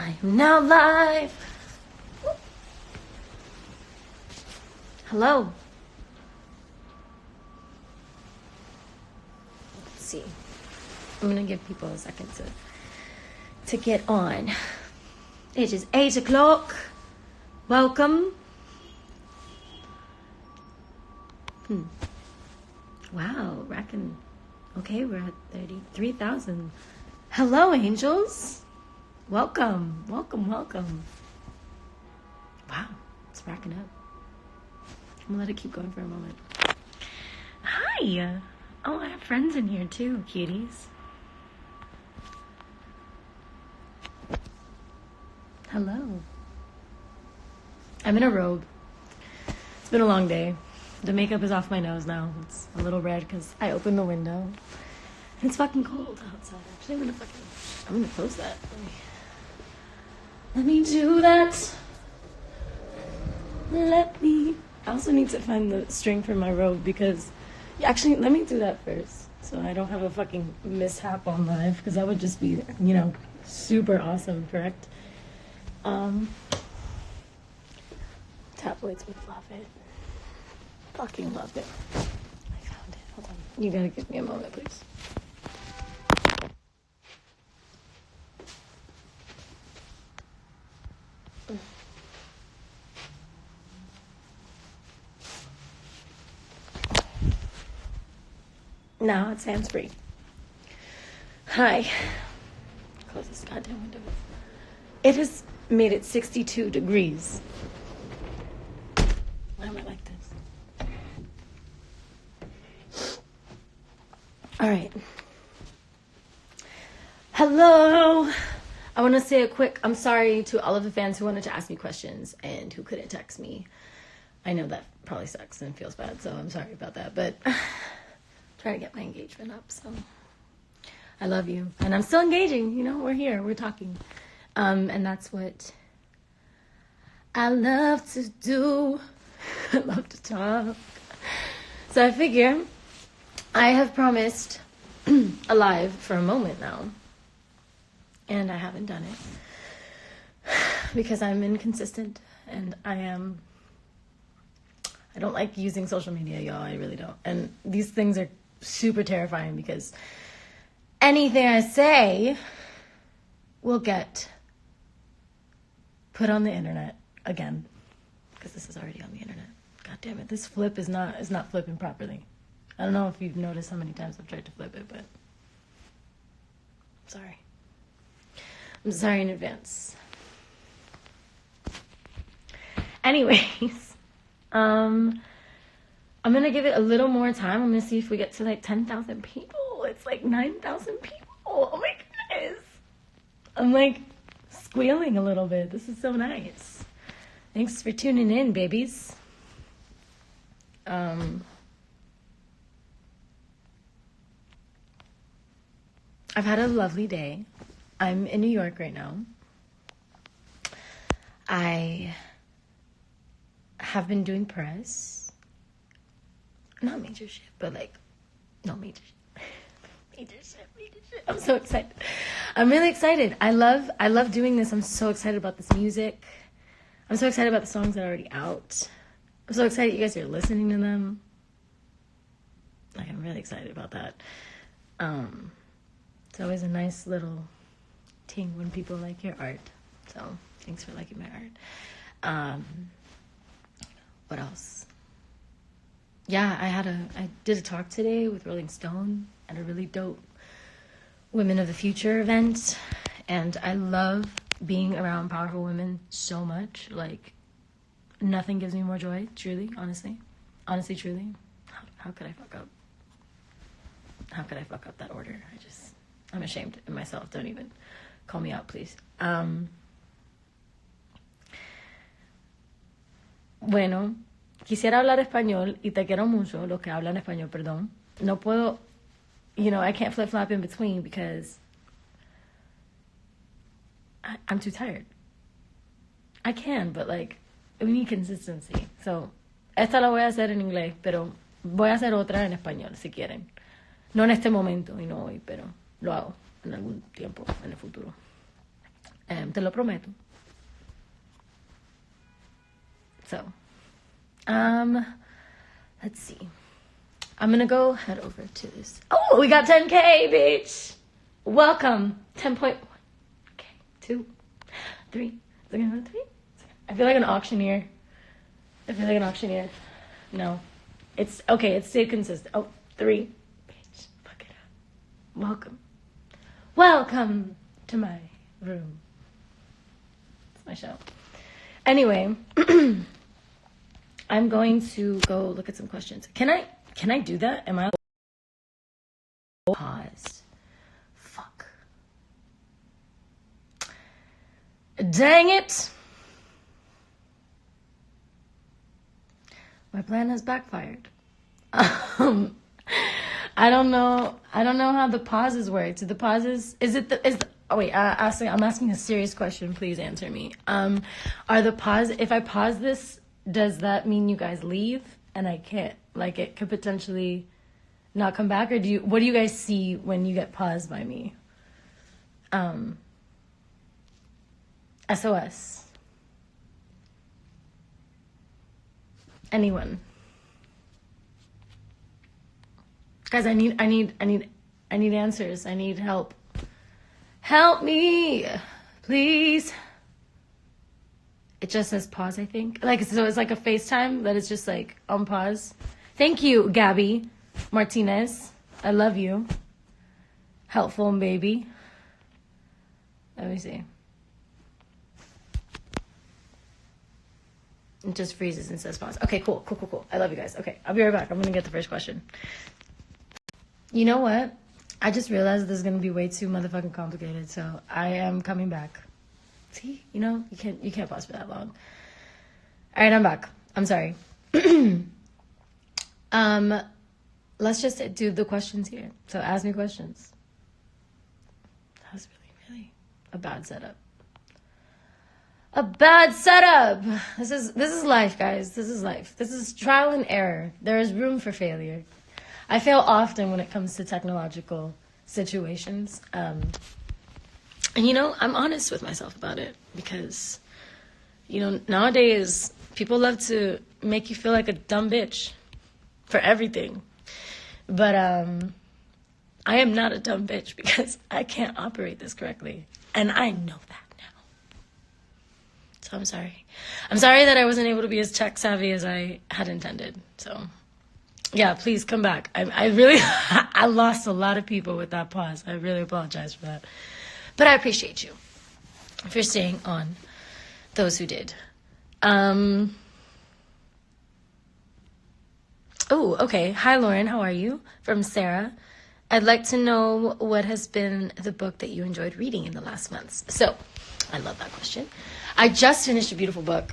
I'm now live. Hello. Let's see. I'm gonna give people a second to get on. It is 8 o'clock. Welcome. Wow, racking. Okay, we're at 33,000. Hello, angels. Welcome. Wow, it's racking up. I'm gonna let it keep going for a moment. Hi. Oh, I have friends in here too, cuties. Hello. I'm in a robe. It's been a long day. The makeup is off my nose now. It's a little red because I opened the window. And it's fucking cold outside. Actually, I'm gonna close that. Let me do that. I also need to find the string for my robe because... Actually, let me do that first. So I don't have a fucking mishap on live because that would just be, super awesome, correct? Tabloids would love it. Fucking love it. I found it. Hold on. You gotta give me a moment, please. Now it's hands-free. Hi. Close this goddamn window. It has made it 62 degrees. Why am I like this? All right. Hello. I want to say a quick I'm sorry to all of the fans who wanted to ask me questions and who couldn't text me. I know that probably sucks and feels bad, so I'm sorry about that, but try to get my engagement up, so I love you. And I'm still engaging, we're here, we're talking. And that's what I love to do. I love to talk. So I figure I have promised a live for a moment now. And I haven't done it. Because I'm inconsistent and I don't like using social media, y'all. I really don't. And these things are super terrifying because anything I say will get put on the internet again because this is already on the internet. God damn it, this flip is not flipping properly. I don't know if you've noticed how many times I've tried to flip it, but I'm sorry in advance. Anyways, I'm gonna give it a little more time. I'm gonna see if we get to 10,000 people. It's 9,000 people. Oh my goodness. I'm squealing a little bit. This is so nice. Thanks for tuning in, babies. I've had a lovely day. I'm in New York right now. I have been doing press. Not major shit, but no major shit. Major shit. I'm so excited. I'm really excited. I love doing this. I'm so excited about this music. I'm so excited about the songs that are already out. I'm so excited you guys are listening to them. I'm really excited about that. It's always a nice little ting when people like your art. So thanks for liking my art. What else? Yeah, I did a talk today with Rolling Stone at a really dope Women of the Future event. And I love being around powerful women so much. Nothing gives me more joy, truly, honestly. Honestly, truly. How could I fuck up? How could I fuck up that order? I'm ashamed of myself. Don't even call me out, please. Bueno, quisiera hablar español y te quiero mucho, los que hablan español, perdón. No puedo, I can't flip-flop in between because I'm too tired. I can, but we need consistency. So, esta la voy a hacer en inglés, pero voy a hacer otra en español, si quieren. No en este momento y no hoy, pero lo hago en algún tiempo, en el futuro. Te lo prometo. So, let's see. I'm gonna go head over to this. Oh, we got 10K, bitch. Welcome. 10.1. Okay, 2, 3. Is it gonna go 3? I feel like an auctioneer. No. It's okay, it stayed consistent. Oh, 3. Bitch, fuck it up. Welcome to my room. It's my show. Anyway, I'm going to go look at some questions. Can I do that? Am I pause? Fuck. Dang it. My plan has backfired. I don't know how the pauses work. Do the pauses, I'm asking a serious question. Please answer me. If I pause this, does that mean you guys leave and I can't, like, it could potentially not come back? Or what do you guys see when you get paused by me? SOS. Anyone? Guys, I need answers. I need help. Help me, please. It just says pause, I think. So it's like a FaceTime that is just like on pause. Thank you, Gabby Martinez. I love you. Helpful baby. Let me see. It just freezes and says pause. Okay, cool. I love you guys. Okay, I'll be right back. I'm gonna get the first question. You know what? I just realized this is gonna be way too motherfucking complicated, so I am coming back. See, you can't pause for that long. All right, I'm back. I'm sorry. Let's just do the questions here. So ask me questions. That was really a bad setup. This is life, guys. This is life. This is trial and error. There is room for failure. I fail often when it comes to technological situations. And, I'm honest with myself about it because, nowadays people love to make you feel like a dumb bitch for everything. But I am not a dumb bitch because I can't operate this correctly. And I know that now. So I'm sorry. I'm sorry that I wasn't able to be as tech savvy as I had intended. So, yeah, please come back. I really, I lost a lot of people with that pause. I really apologize for that. But I appreciate you for staying on, those who did. Oh, okay. Hi, Lauren. How are you? From Sarah. I'd like to know what has been the book that you enjoyed reading in the last months. So, I love that question. I just finished a beautiful book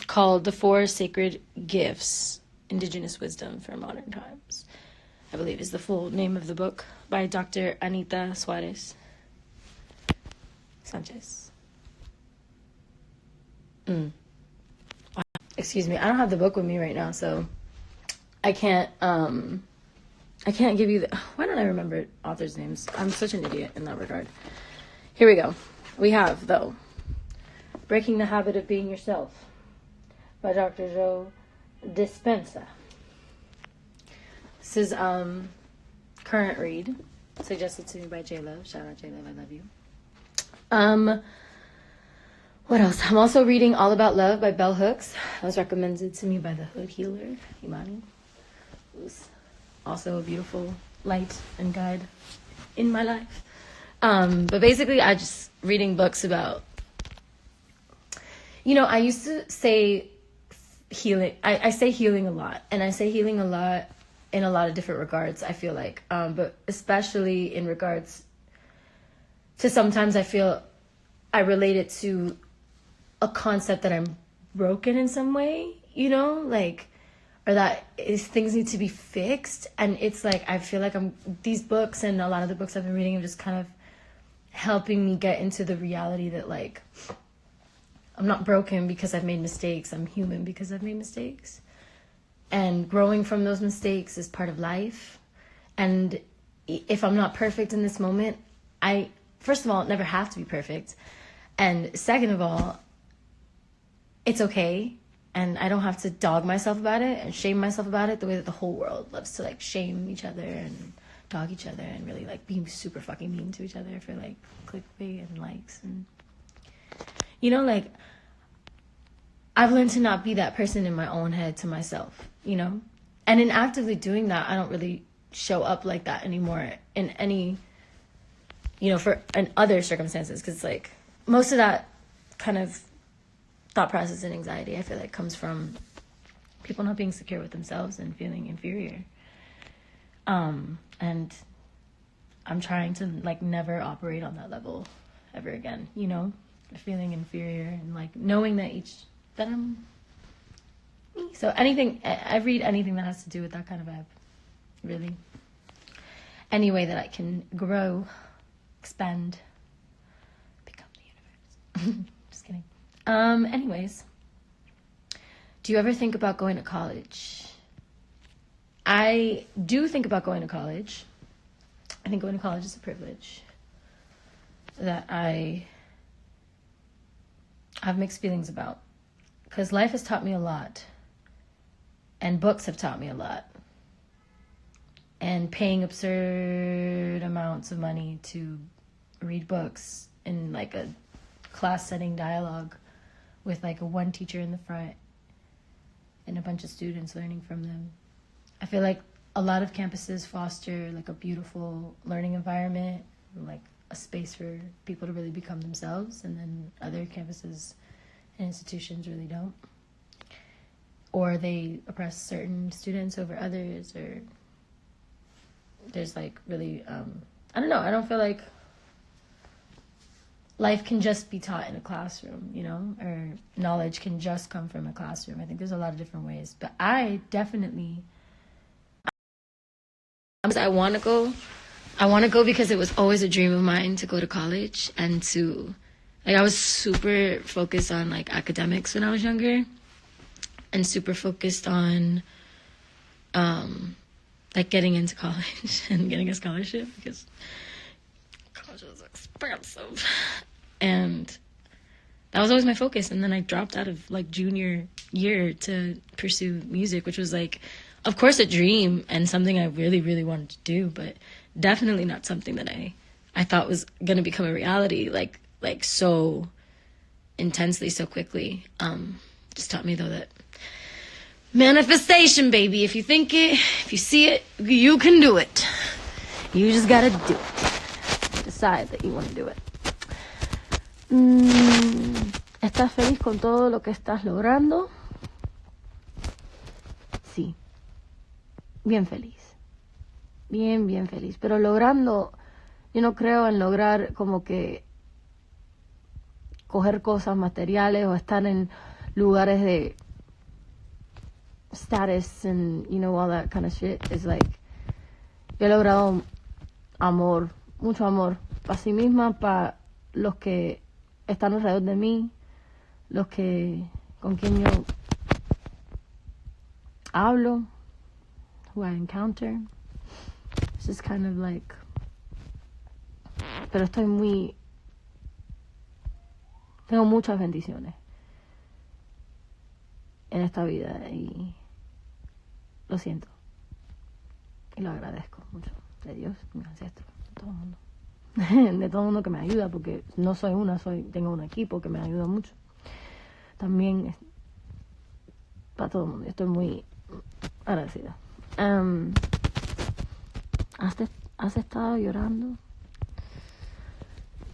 called The 4 Sacred Gifts, Indigenous Wisdom for Modern Times, I believe is the full name of the book, by Dr. Anita Sanchez. Excuse me, I don't have the book with me right now, so I can't give you why don't I remember authors' names? I'm such an idiot in that regard. Here we go. We have, though, Breaking the Habit of Being Yourself by Dr. Joe Dispenza. This is current read, suggested to me by J-Love. Shout out J-Love, I love you. What else? I'm also reading All About Love by Bell Hooks. That was recommended to me by the Hood Healer, Imani, who's also a beautiful light and guide in my life. But basically, I just reading books about, I used to say healing. I say healing a lot, and I say healing a lot in a lot of different regards, I feel like. But especially in regards to sometimes I feel I relate it to a concept that I'm broken in some way, or that things need to be fixed. And it's like, I feel like these books and a lot of the books I've been reading are just kind of helping me get into the reality that, like, I'm not broken because I've made mistakes. I'm human because I've made mistakes. And growing from those mistakes is part of life. And if I'm not perfect in this moment, I, first of all, never have to be perfect. And second of all, it's okay. And I don't have to dog myself about it and shame myself about it the way that the whole world loves to like shame each other and dog each other and really like be super fucking mean to each other for like clickbait and likes. And you know, like, I've learned to not be that person in my own head to myself, you know? And in actively doing that, I don't really show up like that anymore in any, you know, in other circumstances. Because, like, most of that kind of thought process and anxiety, I feel like, comes from people not being secure with themselves and feeling inferior. And I'm trying to, like, never operate on that level ever again, you know? Feeling inferior and, like, knowing that I'm me. So I read anything that has to do with that kind of vibe, really. Any way that I can grow, expand, become the universe. Just kidding. Anyways, do you ever think about going to college? I do think about going to college. I think going to college is a privilege that I have mixed feelings about. Because life has taught me a lot. And books have taught me a lot. And paying absurd amounts of money to read books in like a class setting dialogue with like a one teacher in the front and a bunch of students learning from them. I feel like a lot of campuses foster like a beautiful learning environment, like a space for people to really become themselves, and then other campuses and institutions really don't. Or they oppress certain students over others, or there's like really, I don't know, I don't feel like life can just be taught in a classroom, you know, or knowledge can just come from a classroom. I think there's a lot of different ways, but I definitely, I want to go because it was always a dream of mine to go to college and to, like, I was super focused on like academics when I was younger, and super focused on like getting into college and getting a scholarship because college was expensive. And that was always my focus. And then I dropped out of like junior year to pursue music, which was like, of course, a dream and something I really, really wanted to do, but definitely not something that I thought was going to become a reality like so intensely, so quickly. Just taught me though that manifestation, baby. If you think it, if you see it, you can do it. You just gotta do it. Decide that you want to do it. ¿Estás feliz con todo lo que estás logrando? Sí. Bien feliz. Bien, bien feliz. Pero logrando, yo no creo en lograr como que coger cosas materiales o estar en lugares de status and, you know, all that kind of shit. Is like, yo he logrado amor, mucho amor, para sí misma, para los que están alrededor de mí, los que, con quien yo hablo, who I encounter. It's just kind of like, pero tengo muchas bendiciones en esta vida y lo siento y lo agradezco mucho de Dios, de mis ancestros, de todo el mundo, de todo el mundo que me ayuda, porque no soy tengo un equipo que me ayuda mucho también, para todo el mundo. Estoy muy agradecida. ¿Has estado llorando?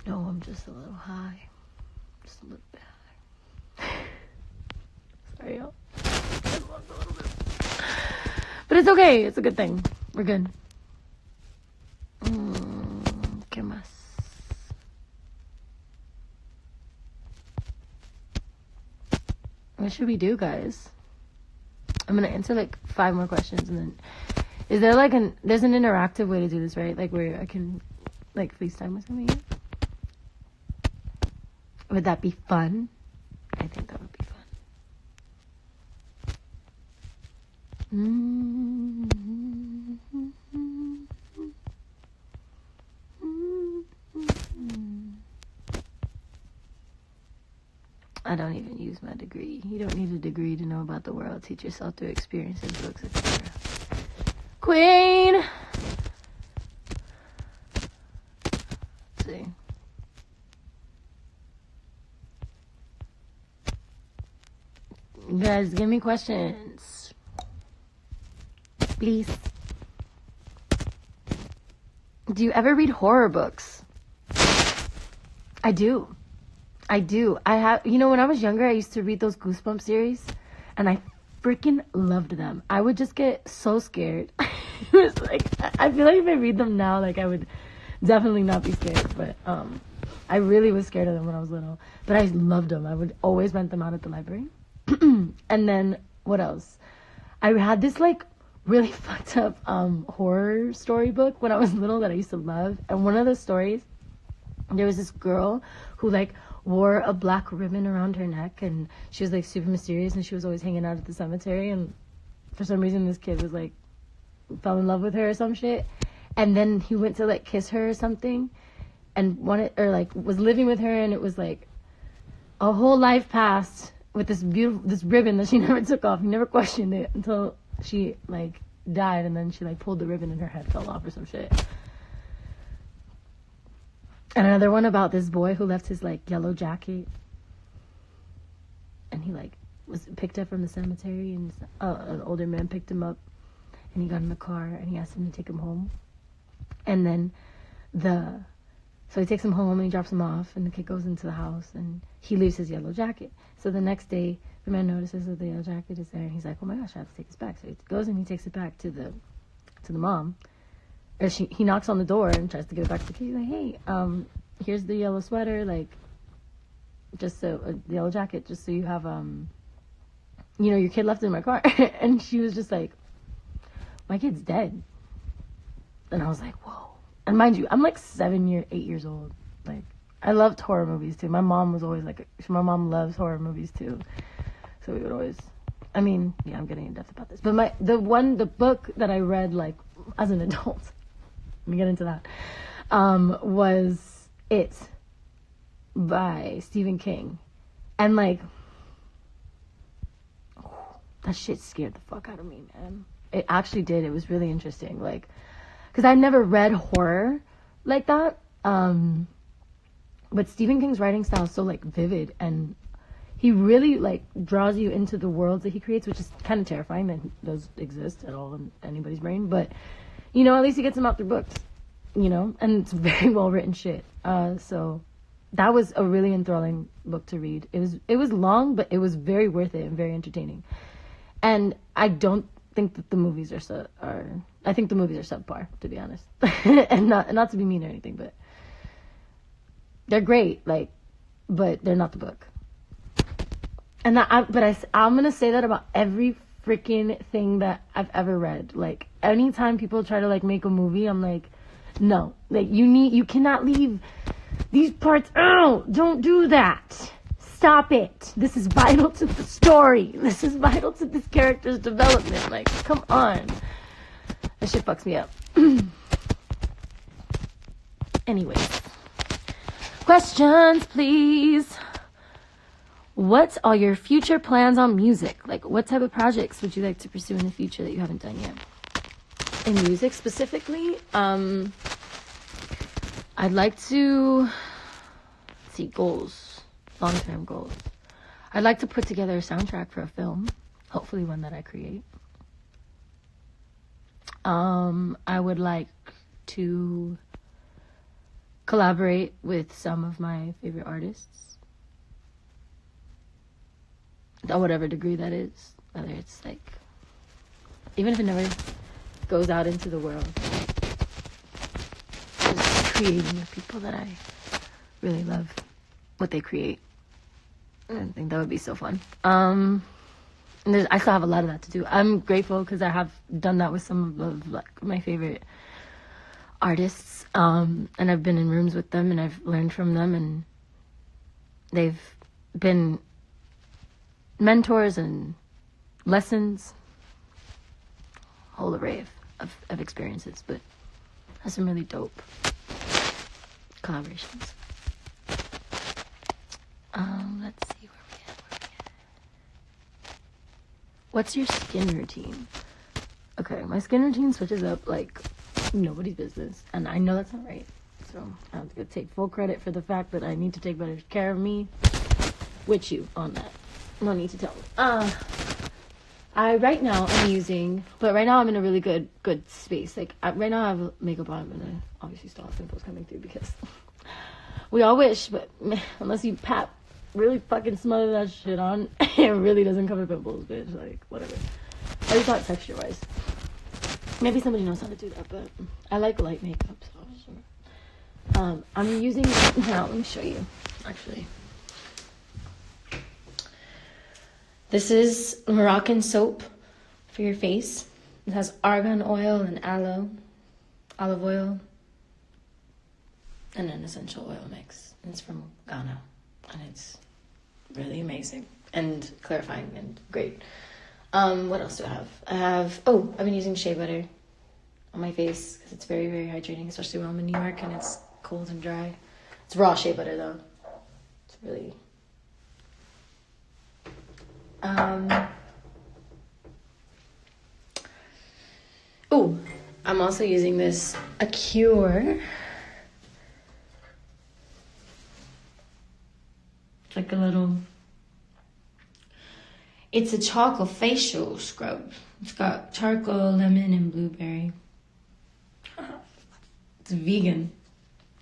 No, I'm just a little high, just a little bit high. Sorry, y'all. But it's okay. It's a good thing. We're good. ¿Qué más? What should we do, guys? I'm gonna answer like 5 more questions, and then is there like there's an interactive way to do this, right? Like where I can like FaceTime with somebody? Would that be fun? I think that would be fun. I don't even use my degree. You don't need a degree to know about the world. Teach yourself through experiences, books, etc. Queen! Let's see. You guys, give me questions. Please. Do you ever read horror books? I do. I have, when I was younger, I used to read those Goosebumps series, and I freaking loved them. I would just get so scared. It was like, I feel like if I read them now, like, I would definitely not be scared, but, I really was scared of them when I was little, but I loved them. I would always rent them out at the library. And then, what else? I had this, like, really fucked up, horror storybook when I was little that I used to love, and one of the stories, there was this girl who, like, wore a black ribbon around her neck, and she was, like, super mysterious, and she was always hanging out at the cemetery, and for some reason this kid was, like, fell in love with her or some shit, and then he went to, like, kiss her or something, and was living with her, and it was, like, a whole life passed with this ribbon that she never took off. He never questioned it until she, like, died, and then she, like, pulled the ribbon and her head fell off or some shit. And another one about this boy who left his, like, yellow jacket, and he, like, was picked up from the cemetery, and an older man picked him up, and he got in the car, and he asked him to take him home, and then so he takes him home, and he drops him off, and the kid goes into the house, and he leaves his yellow jacket. So the next day, the man notices that the yellow jacket is there, and he's like, oh my gosh, I have to take this back. So he goes and he takes it back to the mom. Or he knocks on the door and tries to give it back to the kid. He's like, hey, here's the yellow sweater, like, just so, the yellow jacket, just so you have, your kid left it in my car. And she was just like, my kid's dead. And I was like, whoa. And mind you, I'm like 8 years old. Like, I loved horror movies too. My mom was always like, my mom loves horror movies too. So we would always, I'm getting in depth about this. But the book that I read, like, as an adult, let me get into that, was It by Stephen King. And, like, that shit scared the fuck out of me, man. It actually did. It was really interesting. Like, because I never read horror like that. But Stephen King's writing style is so, like, vivid, and he really, like, draws you into the worlds that he creates, which is kind of terrifying that those exist at all in anybody's brain. But, at least he gets them out through books, and it's very well written shit. So that was a really enthralling book to read. It was long, but it was very worth it and very entertaining. And I don't think that the movies I think the movies are subpar, to be honest. And not to be mean or anything, but they're great, like, but they're not the book. And I'm going to say that about every freaking thing that I've ever read. Like, anytime people try to, like, make a movie, I'm like, no. Like, you cannot leave these parts out. Don't do that. Stop it. This is vital to the story. This is vital to this character's development. Like, come on. That shit fucks me up. Anyways. Questions, please. What are your future plans on music? Like, what type of projects would you like to pursue in the future that you haven't done yet? In music specifically, I'd like to see goals, long-term goals. I'd like to put together a soundtrack for a film, hopefully one that I create. I would like to collaborate with some of my favorite artists, at whatever degree that is, whether it's like, even if it never goes out into the world, just creating with people that I really love what they create. I think that would be so fun. And I still have a lot of that to do. I'm grateful because I have done that with some of like my favorite artists, and I've been in rooms with them and I've learned from them, and they've been mentors and lessons, a whole array of experiences, but that's some really dope collaborations. Let's see where we What's your skin routine? Okay, my skin routine switches up like nobody's business. And I know that's not right. So I have to take full credit for the fact that I need to take better care of me with you on that. No need to tell me. Right now I'm in a really good space. Like right now I have makeup on and I obviously still have pimples coming through because we all wish, but unless you really fucking smother that shit on, it really doesn't cover pimples, bitch. Like, whatever. I just thought texture wise. Maybe somebody knows how to do that, but I like light makeup, so I'm using now, let me show you, actually. This is Moroccan soap for your face. It has argan oil and olive oil, and an essential oil mix. It's from Ghana, and it's really amazing and clarifying and great. What else do I have? I've been using shea butter on my face because it's very, very hydrating, especially when I'm in New York and it's cold and dry. It's raw shea butter though. It's really... I'm also using this Acure. It's like it's a charcoal facial scrub. It's got charcoal, lemon, and blueberry. It's vegan,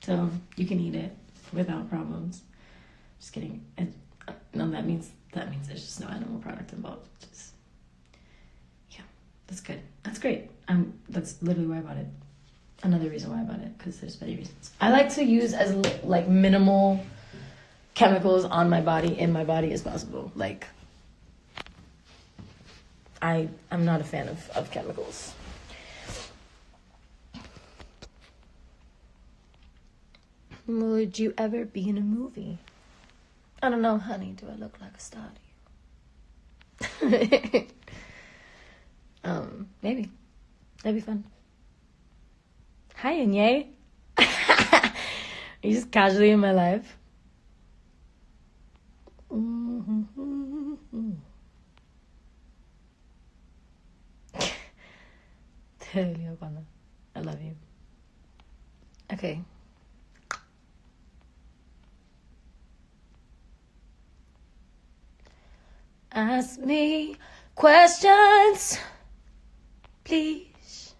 so you can eat it without problems. Just kidding. No, that means there's just no animal product involved. Yeah, that's good. That's great. That's literally why I bought it. Another reason why I bought it, because there's many reasons. I like to use as like minimal chemicals on my body, in my body as possible. Like, I'm not a fan of chemicals. Would you ever be in a movie? I don't know, honey. Do I look like a star to you? Maybe. That'd be fun. Hi, Anye. Are you just casually in my life? I love you. Okay. Ask me questions, please.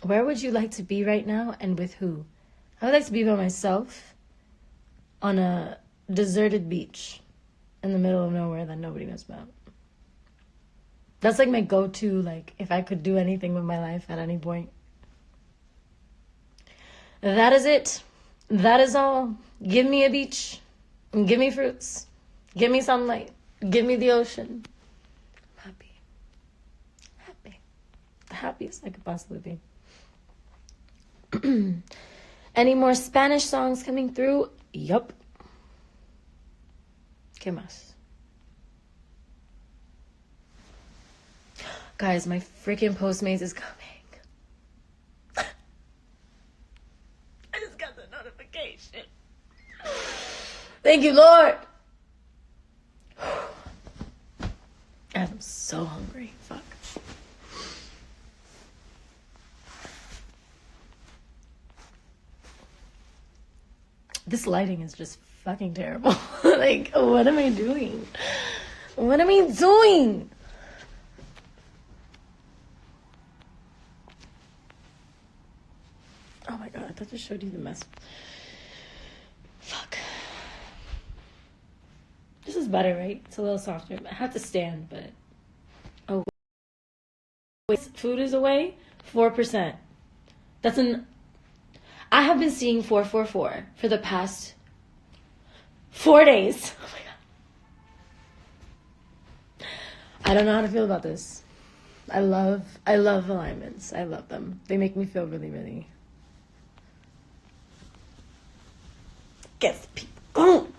Where would you like to be right now and with who? I would like to be by myself on a deserted beach in the middle of nowhere that nobody knows about. That's like my go-to, like, if I could do anything with my life at any point. That is it. That is all. Give me a beach. Give me fruits. Give me sunlight. Give me the ocean. I'm happy. Happy. The happiest I could possibly be. Any more Spanish songs coming through? Yup. ¿Qué más? Guys, my freaking Postmates is coming. I just got the notification. Thank you, Lord. I'm so hungry. Fuck. This lighting is just fucking terrible. Like, what am I doing? What am I doing? Oh my god, I thought I just showed you the mess. Fuck. This is better, right? It's a little softer. I have to stand, but... Oh. Wait, food is away? 4%. That's an... I have been seeing 444 for the past 4 days. Oh my god. I don't know how to feel about this. I love alignments. I love them. They make me feel really, really... Gets people going.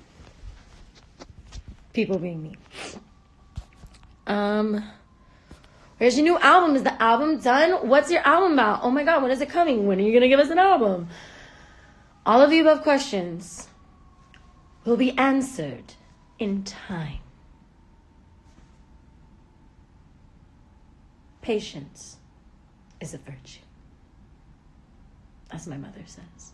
People being me. Where's your new album? Is the album done? What's your album about? Oh my god, when is it coming? When are you gonna give us an album? All of the above questions will be answered in time. Patience is a virtue, as my mother says.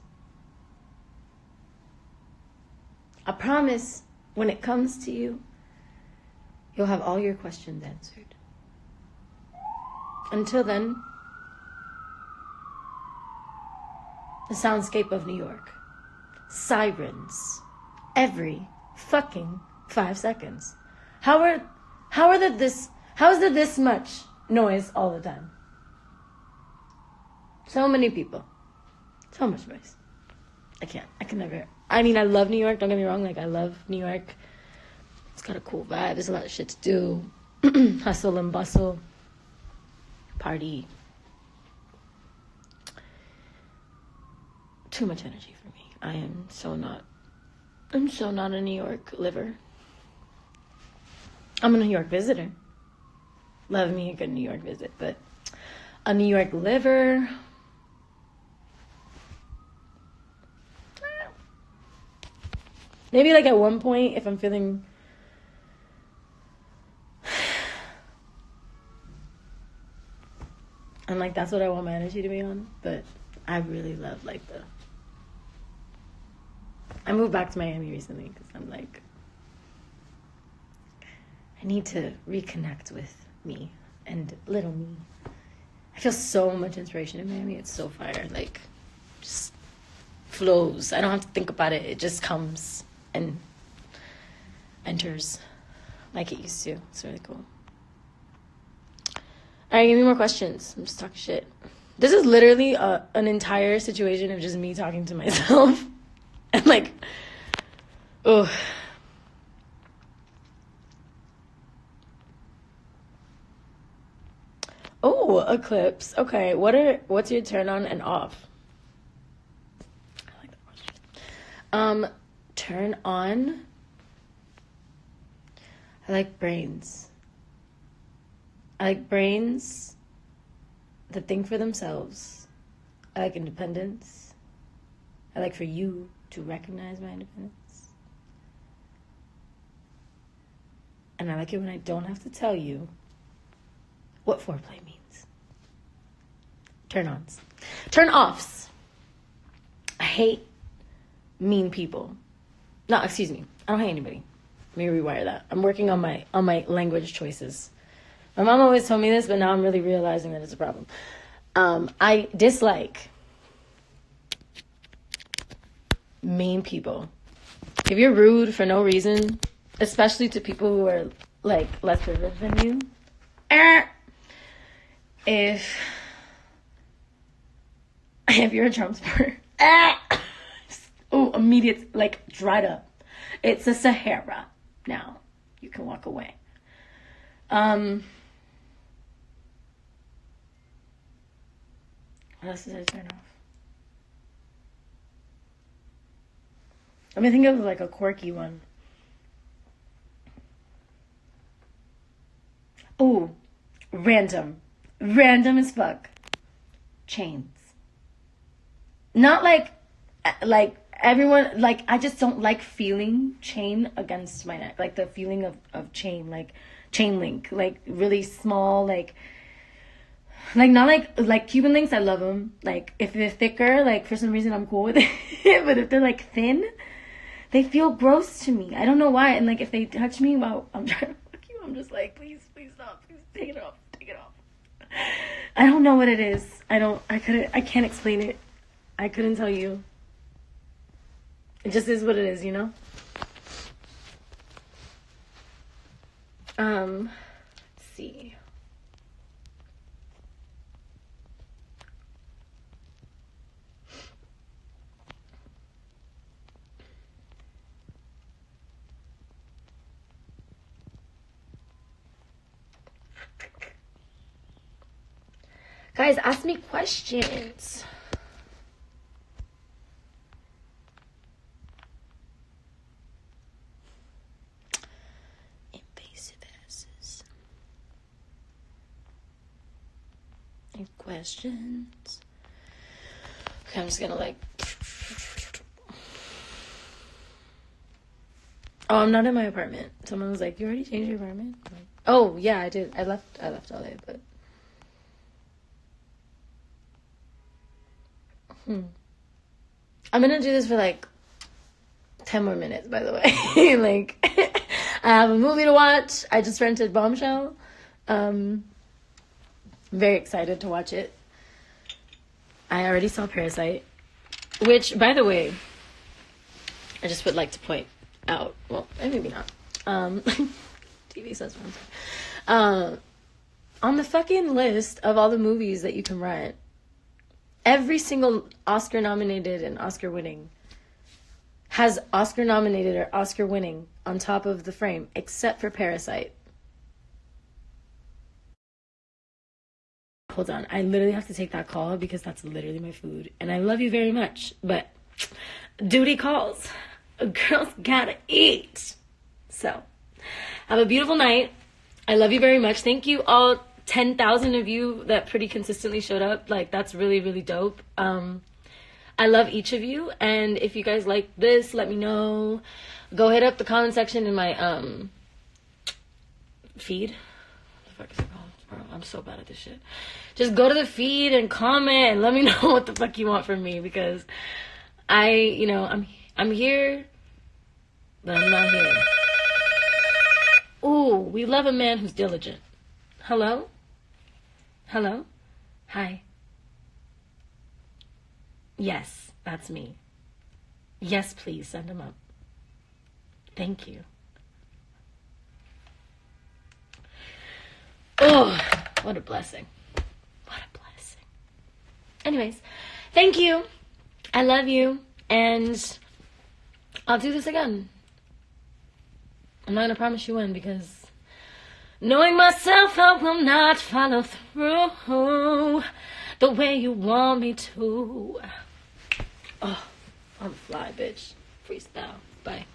I promise when it comes to you, you'll have all your questions answered. Until then, the soundscape of New York. Sirens. Every fucking 5 seconds. How is there this much noise all the time? So many people. So much noise. I can never. I mean, I love New York, don't get me wrong. Like, I love New York. It's got a cool vibe. There's a lot of shit to do. Hustle and bustle. Party. Too much energy for me. I'm so not a New York liver. I'm a New York visitor. Love me a good New York visit, but a New York liver. Maybe like at one point if I'm feeling and like that's what I want my energy to be on, but I really love like I moved back to Miami recently because I'm like I need to reconnect with me and little me. I feel so much inspiration in Miami. It's so fire. Like, just flows. I don't have to think about it. It just comes and enters like it used to. It's really cool. All right, give me more questions. I'm just talking shit. This is literally an entire situation of just me talking to myself. And like, oh. Oh, eclipse. Okay, what's your turn on and off? I like that question. Turn on. I like brains. I like brains that think for themselves. I like independence. I like for you to recognize my independence. And I like it when I don't have to tell you what foreplay means. Turn-ons. Turn-offs. I hate mean people. No, excuse me. I don't hate anybody. Let me rewire that. I'm working on my language choices. My mom always told me this, but now I'm really realizing that it's a problem. I dislike mean people. If you're rude for no reason, especially to people who are like less privileged than you, if you're a Trump supporter, immediate, like, dried up. It's a Sahara now. You can walk away. What else did I turn off? Let me think of, like, a quirky one. Ooh, random. Random as fuck. Chains. Not like everyone, like, I just don't like feeling chain against my neck. Like the feeling of chain, like chain link, like really small, like not like Cuban links, I love them. Like if they're thicker, like for some reason I'm cool with it. But if they're like thin, they feel gross to me. I don't know why. And like if they touch me while I'm trying to fuck you, I'm just like, please stop. Please take it off. I don't know what it is. I can't explain it. I couldn't tell you. It just is what it is, you know? Let's see. Guys, ask me questions. Invasive asses. Any questions? Okay, I'm just gonna like. Oh, I'm not in my apartment. Someone was like, "You already changed your apartment?" I'm like, oh yeah, I did. I left LA, but I'm gonna do this for like 10 more minutes, by the way. Like, I have a movie to watch. I just rented Bombshell. I'm very excited to watch it. I already saw Parasite, which, by the way, I just would like to point out. Well, maybe not. TV says one. On the fucking list of all the movies that you can rent, every single Oscar nominated and Oscar winning has Oscar nominated or Oscar winning on top of the frame, except for Parasite. Hold on, I literally have to take that call because that's literally my food. And I love you very much, but duty calls. A girl's gotta eat. So, have a beautiful night. I love you very much. Thank you all 10,000 of you that pretty consistently showed up. Like, that's really, really dope. I love each of you. And if you guys like this, let me know. Go hit up the comment section in my feed. What the fuck is it called? Bro, I'm so bad at this shit. Just go to the feed and comment and let me know what the fuck you want from me, because I'm here, but I'm not here. Ooh, we love a man who's diligent. Hello? Hello? Hi. Yes, that's me. Yes, please send him up. Thank you. Oh, what a blessing. What a blessing. Anyways, thank you. I love you. And I'll do this again. I'm not going to promise you when, because knowing myself, I will not follow through the way you want me to. Oh, I'm fly, bitch. Freestyle. Bye.